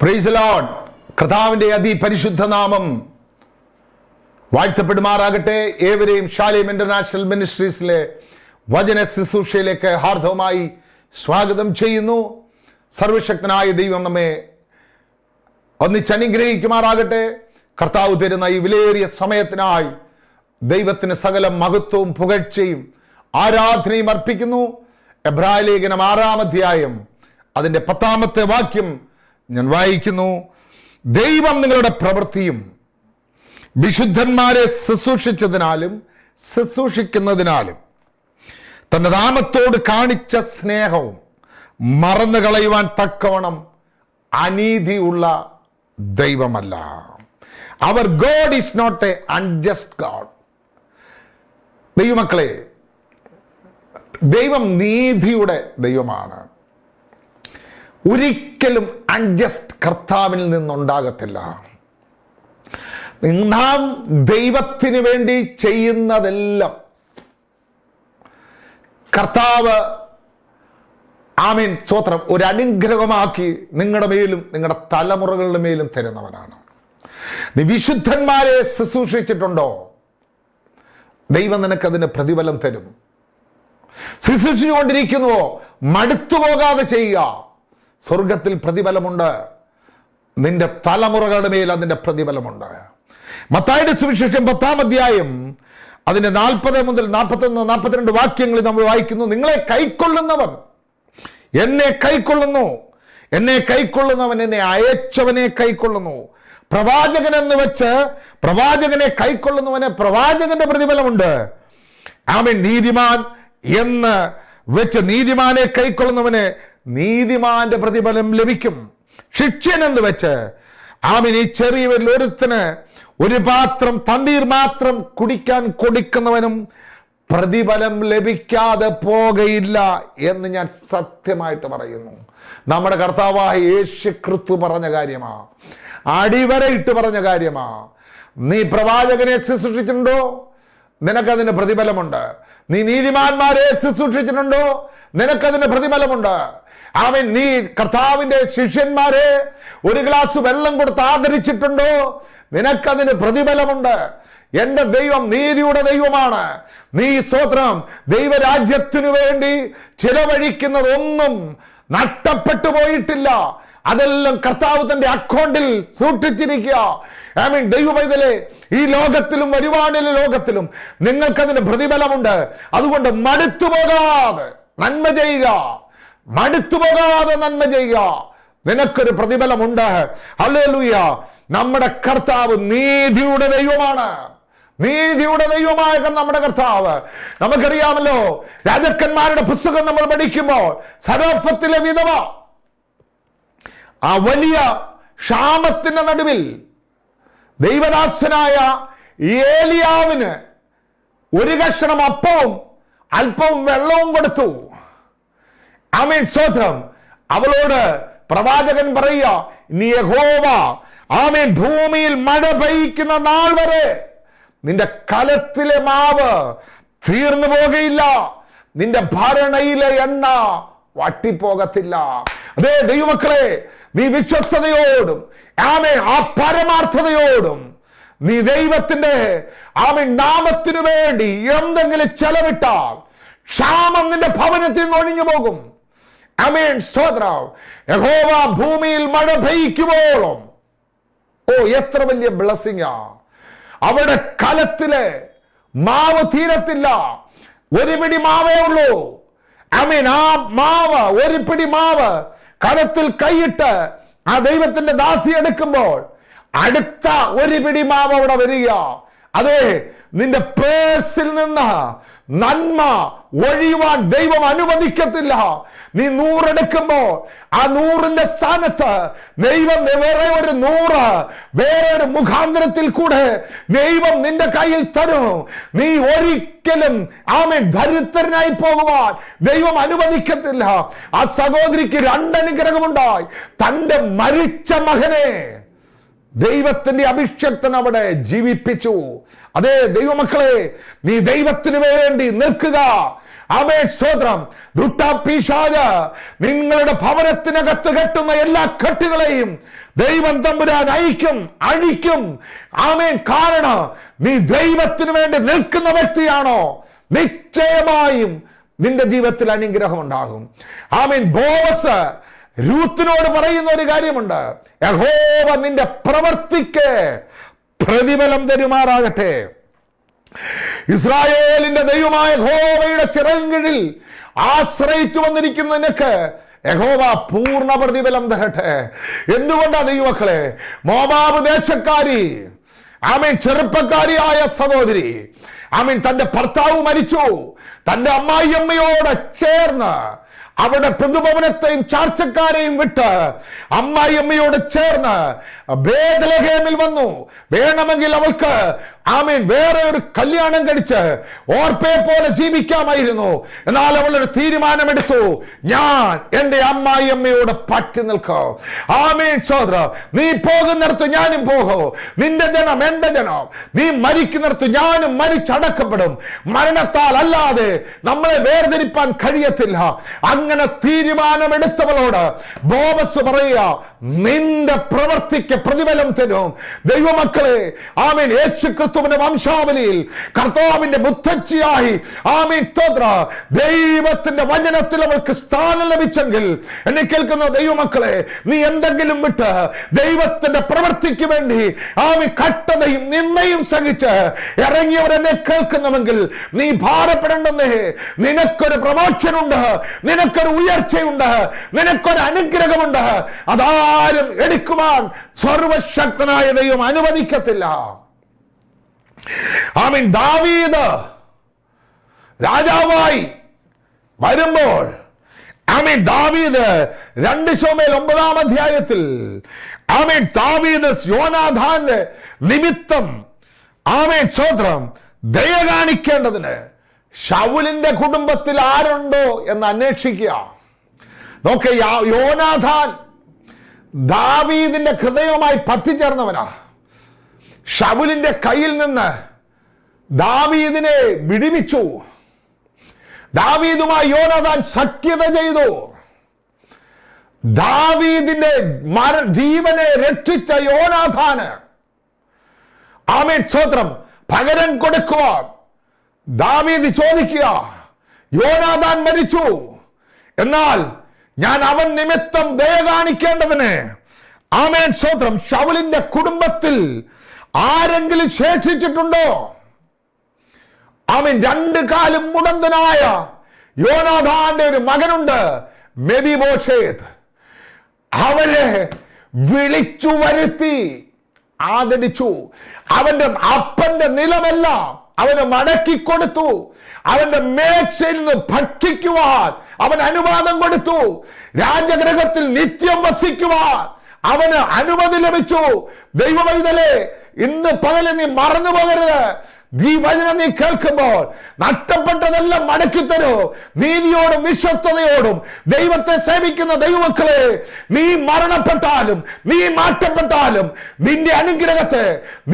Praise the Lord. കർത്താവിന്റെ അതിപരിശുദ്ധ നാമം വാഴ്ത്തപ്പെടുമാറാകട്ടെ. ഏവരെയും ഷാലേം ഇന്റർനാഷണൽ മിനിസ്ട്രീസിലെ വചന ശുശ്രൂഷയിലേക്ക് ഹാർദവമായി സ്വാഗതം ചെയ്യുന്നു. സർവശക്തനായ ദൈവം നമ്മെ ഒന്നിച്ചനുഗ്രഹിക്കുമാറാകട്ടെ. കർത്താവ് തരുന്ന ഈ വിലയേറിയ സമയത്തിനായി ദൈവത്തിന് സകല മഹത്വവും പുകഴ്ചയും ആരാധനയും അർപ്പിക്കുന്നു. എബ്രായ ലേഖനം 6-ാം അധ്യായം അതിൻ്റെ 10-ാമത്തെ വാക്യം ഞാൻ വായിക്കുന്നു. ദൈവം നിങ്ങളുടെ പ്രവൃത്തിയും വിശുദ്ധന്മാരെ ശുശ്രൂഷിച്ചതിനാലും ശുശ്രൂഷിക്കുന്നതിനാലും തന്റെ നാമത്തോട് കാണിച്ച സ്നേഹവും മറന്നു കളയുവാൻ തക്കവണ്ണം അനീതിയുള്ള ദൈവമല്ല. അവർ God is not a unjust God. ദൈവമക്കളെ, ദൈവം നീതിയുടെ ദൈവമാണ്. ഒരിക്കലും അൺജസ്റ്റ് കർത്താവിൽ നിന്നുണ്ടാകത്തില്ല. നാം ദൈവത്തിന് വേണ്ടി ചെയ്യുന്നതെല്ലാം കർത്താവ് ആമേൻ സ്തോത്രം ഒരു അനുഗ്രഹമാക്കി നിങ്ങളുടെ മേലും നിങ്ങളുടെ തലമുറകളുടെ മേലും തരുന്നവനാണ്. നീ വിശുദ്ധന്മാരെ ശുശ്രൂഷിച്ചിട്ടുണ്ടോ? ദൈവം നിനക്കതിന് പ്രതിഫലം തരും. ശുശ്രൂഷിച്ചുകൊണ്ടിരിക്കുന്നുവോ? മടുത്തുപോകാതെ ചെയ്യുക. സ്വർഗത്തിൽ പ്രതിഫലമുണ്ട്. നിന്റെ തലമുറകളുടെ മേൽ അതിന്റെ പ്രതിഫലമുണ്ട്. മത്തായിയുടെ സുവിശേഷം 10-ാം അധ്യായം അതിന്റെ 40 മുതൽ 41, 42 വാക്യങ്ങളിൽ നമ്മൾ വായിക്കുന്നു. നിങ്ങളെ കൈക്കൊള്ളുന്നവൻ എന്നെ കൈക്കൊള്ളുന്നു, എന്നെ കൈക്കൊള്ളുന്നവൻ എന്നെ അയച്ചവനെ കൈക്കൊള്ളുന്നു. പ്രവാചകൻ എന്ന് വെച്ച് പ്രവാചകനെ കൈക്കൊള്ളുന്നവന് പ്രവാചകന്റെ പ്രതിഫലമുണ്ട്. ആമേൻ. നീതിമാൻ എന്ന് വെച്ച് നീതിമാനെ കൈക്കൊള്ളുന്നവന് നീതിമാന്റെ പ്രതിഫലം ലഭിക്കും. ശിഷ്യൻ എന്ന് വെച്ച് ആമേൻ ഈ ചെറിയവരിൽ ഒരുത്തന് ഒരു പാത്രം തണ്ണീർ മാത്രം കുടിക്കാൻ കൊടുക്കുന്നവനും പ്രതിഫലം ലഭിക്കാതെ പോകയില്ല എന്ന് ഞാൻ സത്യമായിട്ട് പറയുന്നു. നമ്മുടെ കർത്താവായ യേശു ക്രിസ്തു പറഞ്ഞ കാര്യമാ, അടിവരയിട്ട് പറഞ്ഞ കാര്യമാ. നീ പ്രവാചകനെ ശുശ്രൂഷിച്ചിട്ടുണ്ടോ? നിനക്കതിന് പ്രതിഫലമുണ്ട്. നീ നീതിമാന്മാരെ ശുശ്രൂഷിച്ചിട്ടുണ്ടോ? നിനക്കതിന് പ്രതിഫലമുണ്ട്. ആമേൻ. നീ കർത്താവിന്റെ ശിഷ്യന്മാരെ ഒരു ഗ്ലാസ് വെള്ളം കൊടുത്ത് ആദരിച്ചിട്ടുണ്ടോ? നിനക്കതിന് പ്രതിഫലമുണ്ട്. എന്റെ ദൈവം നീതിയുടെ ദൈവമാണ്. നീ സ്തോത്രം ദൈവരാജ്യത്തിനു വേണ്ടി ചിലവഴിക്കുന്നതൊന്നും നഷ്ടപ്പെട്ടു പോയിട്ടില്ല. അതെല്ലാം കർത്താവ് തന്റെ അക്കൗണ്ടിൽ സൂക്ഷിച്ചിരിക്കുക. ആമേൻ. ദൈവപൈതലേ, ഈ ലോകത്തിലും വരുവാനുള്ള ലോകത്തിലും നിങ്ങൾക്കതിന് പ്രതിഫലമുണ്ട്. അതുകൊണ്ട് മടുത്തുപോകാതെ നന്മ ചെയ്യുക. മടുത്തുപോകാതെ നന്മ ചെയ്യുക. നിനക്കൊരു പ്രതിഫലമുണ്ട്. ഹല്ലേലൂയ. നമ്മുടെ കർത്താവ് നീതിയുടെ ദൈവമാണ്. നീതിയുടെ ദൈവമായ നമ്മുടെ കർത്താവ്. നമുക്കറിയാമല്ലോ, രാജാക്കന്മാരുടെ പുസ്തകം നമ്മൾ പഠിക്കുമ്പോൾ സരോഫത്തിലെ വിധവ ആ വലിയ ക്ഷാമത്തിന്റെ നടുവിൽ ദൈവദാസനായ ഏലിയാവിന് ഒരു കഷണം അപ്പവും അല്പവും വെള്ളവും കൊടുത്തു. ആമേൻ. സ്തോത്രം. അവളോട് പ്രവാചകൻ പറയുക, നീ യഹോവ ആമേൻ ഭൂമിയിൽ മഴ പെയ്യ്ക്കുന്ന നാൾ വരെ നിന്റെ കലത്തിലെ മാവ് തീർന്നു പോകുകയില്ല, നിന്റെ ഭരണയിലെ എണ്ണ വട്ടിപ്പോകത്തില്ല. അതേ ദൈവമക്കളെ, നീ വിശ്വസ്തയോടും ആമേൻ ആ പരമാർത്ഥതയോടും നീ ദൈവത്തിന്റെ ആമേൻ നാമത്തിനു വേണ്ടി എന്തെങ്കിലും ചെലവിട്ടാൽ ക്ഷാമം നിന്റെ ഭവനത്തിൽ നിന്ന് ഒഴിഞ്ഞു പോകും. ആമേൻ. സ്തോത്രം. യഹോവ ഭൂമിയിൽ മഴ പെയ്യ്ക്കുമ്പോഴും, ഓ എത്ര വലിയ ബ്ലെസ്സിംഗാ. അവിടെ കലത്തിലെ മാവ് തീരത്തില്ല. ഒരു പിടി മാവേ ഉള്ളൂ. ആമേൻ. ആ മാവ്, ഒരു പിടി മാവ് കലത്തിൽ കൈയിട്ട് ആ ദൈവത്തിന്റെ ദാസി എടുക്കുമ്പോൾ അടുത്ത ഒരു പിടി മാവ് അവിടെ വരിക. അതെ, നിന്റെ പേഴ്സിൽ നിന്ന് നന്മ ഒഴിയുവാൻ ദൈവം അനുവദിക്കത്തില്ല. നീ 100 എടുക്കുമ്പോൾ ആ 100ന്റെ സ്ഥാനത്ത് ദൈവം വേറെ ഒരു 100 വേറെ ഒരു മുഖാന്തരത്തിൽ കൂടെ ദൈവം നിന്റെ കയ്യിൽ തരും. നീ ഒരിക്കലും ആമേൻ ദരിദ്രനായി പോകുവാൻ ദൈവം അനുവദിക്കത്തില്ല. ആ സഹോദരിക്ക് 2 അനുഗ്രഹമുണ്ടായി. തന്റെ മരിച്ച മകനെ ദൈവത്തിന്റെ അഭിഷക്തൻ അവിടെ ജീവിപ്പിച്ചു. അതേ ദൈവമക്കളെ, നീ ദൈവത്തിന് വേണ്ടി നിൽക്കുക. ആമേൻ സ്തോത്രം. ദുഷ്ടപിശാച് നിങ്ങളുടെ ഭവനത്തിനകത്ത് കെട്ടുന്ന എല്ലാ കെട്ടുകളെയും ദൈവം തമ്പുരാൻ അഴിക്കും. ആമേൻ. കാരണം നീ ദൈവത്തിന് വേണ്ടി നിൽക്കുന്ന വ്യക്തിയാണോ, നിശ്ചയമായും നിന്റെ ജീവിതത്തിൽ അനുഗ്രഹം ഉണ്ടാകും. ആമേൻ. ബോവസ് രൂത്തിനോട് പറയുന്ന ഒരു കാര്യമുണ്ട്, യഹോവ നിന്റെ പ്രവൃത്തിക്ക് പ്രതിഫലം തരുമാറാകട്ടെ. ഇസ്രായേലിന്റെ ദൈവമായ യഹോവയുടെ ചിറകിൽ ആശ്രയിച്ചു വന്നിരിക്കുന്ന നിനക്ക് യഹോവ പൂർണ്ണ പ്രതിഫലം തരട്ടെ. എന്തുകൊണ്ടാ ദൈവമക്കളെ? മോവാബ് ദേശക്കാരി, ആമേൻ, ചെറുപ്പക്കാരിയായ സഹോദരി, ആമേൻ, തന്റെ ഭർത്താവ് മരിച്ചു. തന്റെ അമ്മായിയമ്മയോട് ചേർന്ന് അവരുടെ പുതുഭവനത്തെയും ചാർച്ചക്കാരെയും വിട്ട് അമ്മായിയമ്മയോട് ചേർന്ന് ബേത്ലഹേമിൽ വന്നു. വേണമെങ്കിൽ അവൾക്ക് ആമേൻ വേറെ ഒരു കല്യാണം കഴിച്ച് ഓർപ്പയെ പോലെ ജീവിക്കാമായിരുന്നു. എന്നാൽ അവൾ ഒരു തീരുമാനമെടുത്തു, ഞാൻ എന്റെ അമ്മായിയമ്മയോട് പറ്റി നിൽക്കും. ആമേൻ സഹോദര, നീ പോകുന്നിടത്ത് ഞാനും പോകും. നിന്റെ ജനം എന്റെ ജനം. നീ മരിക്കുന്നിടത്ത് ഞാനും മരിച്ചടക്കപ്പെടും. മരണത്താൽ അല്ലാതെ നമ്മളെ വേർതിരിപ്പാൻ കഴിയത്തില്ല. അങ്ങനെ തീരുമാനമെടുത്തവളോട് ബോവസ് പറയുക, നിന്റെ പ്രവൃത്തിക്ക് പ്രതിഫലം തരും. ദൈവമക്കളെ, ആമേൻ, യേശുക്രിസ്തുവിന്റെ വംശാവലിയിൽ കർത്താവിന്റെ മുത്തച്ഛിയായി, ആമേൻ സ്തോത്ര, ദൈവത്തിന്റെ വചനത്തിൽ അവൾക്ക് സ്ഥാനം ലഭിച്ചെങ്കിൽ, എന്നെ കേൾക്കുന്ന ദൈവമക്കളെ, നീ എന്തെങ്കിലും വിട്ട് ദൈവത്തിന്റെ പ്രവൃത്തിക്ക് വേണ്ടി ആമേൻ കട്ടതയും നിന്ദയും സഹിച്ച് ഇറങ്ങിയവരെന്നെ കേൾക്കുന്നുവെങ്കിൽ നീ ഭാരപ്പെടേണ്ടെന്നേ. നിനക്കൊരു പ്രമോഷൻ ഉണ്ട്, നിനക്കൊരു ഉയർച്ചയുണ്ട്, നിനക്കൊരു അനുഗ്രഹമുണ്ട്. അതാരും എടുക്കുവാൻ സർവശക്തനായ ദൈവം അനുവദിക്കത്തില്ല. ആമീൻ. ദാവീദ് രാജാവായി വരുമ്പോൾ, ആമീൻ, ദാവീദ് 2 ശമൂവേൽ 9-ാം അധ്യായത്തിൽ, ആമീൻ, ദാവീദ് യോനാഥാന്റെ നിമിത്തം, ആമീൻ സ്തോത്രം, ദയ കാണിക്കേണ്ടതിന് ശൗലിന്റെ കുടുംബത്തിൽ ആരുണ്ടോ എന്ന് അന്വേഷിക്കുക. നോക്കെ, യോനാഥാൻ ദാവീദിന്റെ ഹൃദയവുമായി പറ്റിച്ചേർന്നവനാ. ശൗലിന്റെ കയ്യിൽ നിന്ന് ദാവീദിനെ വിടുവിച്ചു. ദാവീദുമായി യോനാഥാൻ സഖ്യത ചെയ്തു. ദാവീദിന്റെ ജീവനെ രക്ഷിച്ച യോനാഥാന്, ആമേൻ സ്തോത്രം, പകരം കൊടുക്കുവാൻ ദാവീദ് ചോദിക്കുക, യോനാഥാൻ മരിച്ചു, എന്നാൽ ഞാൻ അവൻ നിമിത്തം ദയ കാണിക്കേണ്ടതിന്, ആമേൻ സ്തോത്രം, ശൗലിന്റെ കുടുംബത്തിൽ ആരെങ്കിലും ശേഷിച്ചിട്ടുണ്ടോ? ആമേൻ. 2 കാലും മുടന്തനായ യോനാഥാന്റെ ഒരു മകനുണ്ട്, മെഫീബോശേത്ത്. അവനെ വിളിച്ചു വരുത്തി ആദരിച്ചു. അവന്റെ അപ്പന്റെ നിലമെല്ലാം അവന് മടക്കിക്കൊടുത്തു. അവന്റെ മേശയിൽ നിന്ന് ഭക്ഷിക്കുവാൻ അവൻ അനുവാദം കൊടുത്തു. രാജഗൃഹത്തിൽ നിത്യം വസിക്കുവാൻ അവന് അനുമതി ലഭിച്ചു. ദൈവവൈതലേ, ഇന്ന് പകല് നീ മറന്നു പോകരുത്. ഈ വചനം നീ കേൾക്കുമ്പോൾ നഷ്ടപ്പെട്ടതെല്ലാം മടക്കിത്തരൂ. നീതിയോടും വിശ്വസ്തയോടും ദൈവത്തെ സേവിക്കുന്ന ദൈവമക്കളെ, നീ മരണപ്പെട്ടാലും നീ മാറ്റപ്പെട്ടാലും നിന്റെ അനുഗ്രഹത്തെ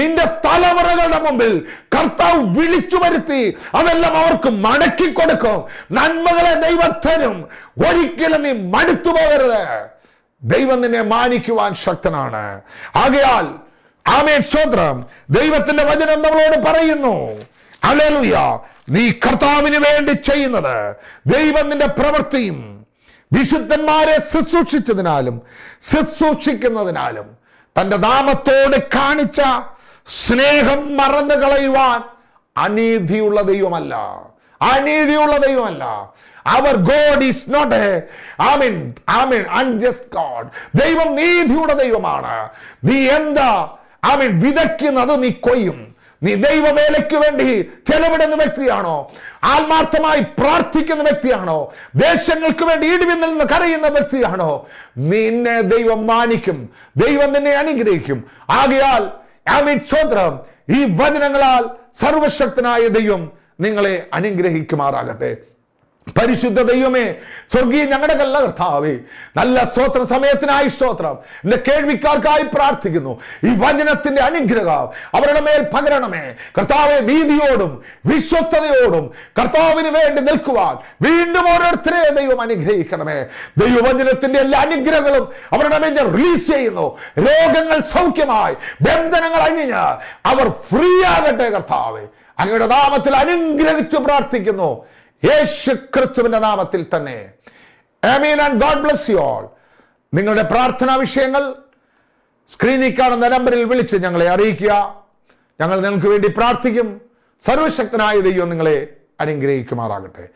നിന്റെ തലമുറകളുടെ മുമ്പിൽ കർത്താവ് വിളിച്ചു വരുത്തി അതെല്ലാം അവർക്ക് മടക്കി കൊടുക്കും. നന്മകളെ ദൈവത്തിനും ഒരിക്കലും നീ മടുത്തു പോകരുത്. ദൈവം നിന്നെ മാനിക്കുവാൻ ശക്തനാണ്. ആകയാൽ ആമേൻ സ്തോത്രം, ദൈവത്തിന്റെ വചനം നമ്മളോട് പറയുന്നു, ഹല്ലേലൂയ, നീ കർത്താവിന് വേണ്ടി ചെയ്യുന്നത് ദൈവം നിന്റെ പ്രവൃത്തിയും വിശുദ്ധന്മാരെ ശുശ്രൂഷിച്ചതിനാലും ശുശ്രൂഷിക്കുന്നതിനാലും തന്റെ നാമത്തോട് കാണിച്ച സ്നേഹം മറന്നു കളയുവാൻ അനീതിയുള്ള ദൈവമല്ല. അനീതിയുള്ള ദൈവമല്ല. Our God is not unjust God. ദൈവം നീതിയുടെ ദൈവമാണ്. നീ എന്താ വിതയ്ക്കുന്നത് നീ കൊയ്യും. നീ ദൈവവേലയ്ക്ക് വേണ്ടി ചെലവിടുന്ന വ്യക്തിയാണോ? ആത്മാർത്ഥമായി പ്രാർത്ഥിക്കുന്ന വ്യക്തിയാണോ? ദേശങ്ങൾക്ക് വേണ്ടി ഇടിവിൽ നിന്ന് കരയുന്ന വ്യക്തിയാണോ? നിന്നെ ദൈവം മാനിക്കും. ദൈവം നിന്നെ അനുഗ്രഹിക്കും. ആകയാൽ സ്തോത്രം, ഈ വചനങ്ങളാൽ സർവശക്തനായ ദൈവം നിങ്ങളെ അനുഗ്രഹിക്കുമാറാകട്ടെ. പരിശുദ്ധ ദൈവമേ, സ്വർഗീയ ഞങ്ങളുടെ കല്ല കർത്താവേ, നല്ല സ്തോത്ര സമയത്തിനായി സ്തോത്രം. എന്റെ കേൾവിക്കാർക്കായി പ്രാർത്ഥിക്കുന്നു. ഈ വചനത്തിന്റെ അനുഗ്രഹം അവരുടെ മേൽ പകരണമേ കർത്താവെ. നീതിയോടും വിശ്വസ്തയോടും കർത്താവിന് വേണ്ടി നിൽക്കുവാൻ വീണ്ടും ഓരോരുത്തരെ ദൈവം അനുഗ്രഹിക്കണമേ. ദൈവവചനത്തിന്റെ എല്ലാ അനുഗ്രഹങ്ങളും അവരുടെ മേൽ റിലീസ് ചെയ്യുന്നു. രോഗങ്ങൾ സൗഖ്യമായി, ബന്ധനങ്ങൾ അഴിഞ്ഞ് അവർ ഫ്രീ ആകട്ടെ കർത്താവെ. അങ്ങയുടെ നാമത്തിൽ അനുഗ്രഹിച്ചു പ്രാർത്ഥിക്കുന്നു, യേശു ക്രിസ്തുവിന്റെ നാമത്തിൽ തന്നെ. Amen and God bless you all. നിങ്ങളുടെ പ്രാർത്ഥനാ വിഷയങ്ങൾ സ്ക്രീനിൽ കാണുന്ന നമ്പറിൽ വിളിച്ച് ഞങ്ങളെ അറിയിക്കുക. ഞങ്ങൾ നിങ്ങൾക്ക് വേണ്ടി പ്രാർത്ഥിക്കും. സർവശക്തനായ ദൈവം നിങ്ങളെ അനുഗ്രഹിക്കുമാറാകട്ടെ.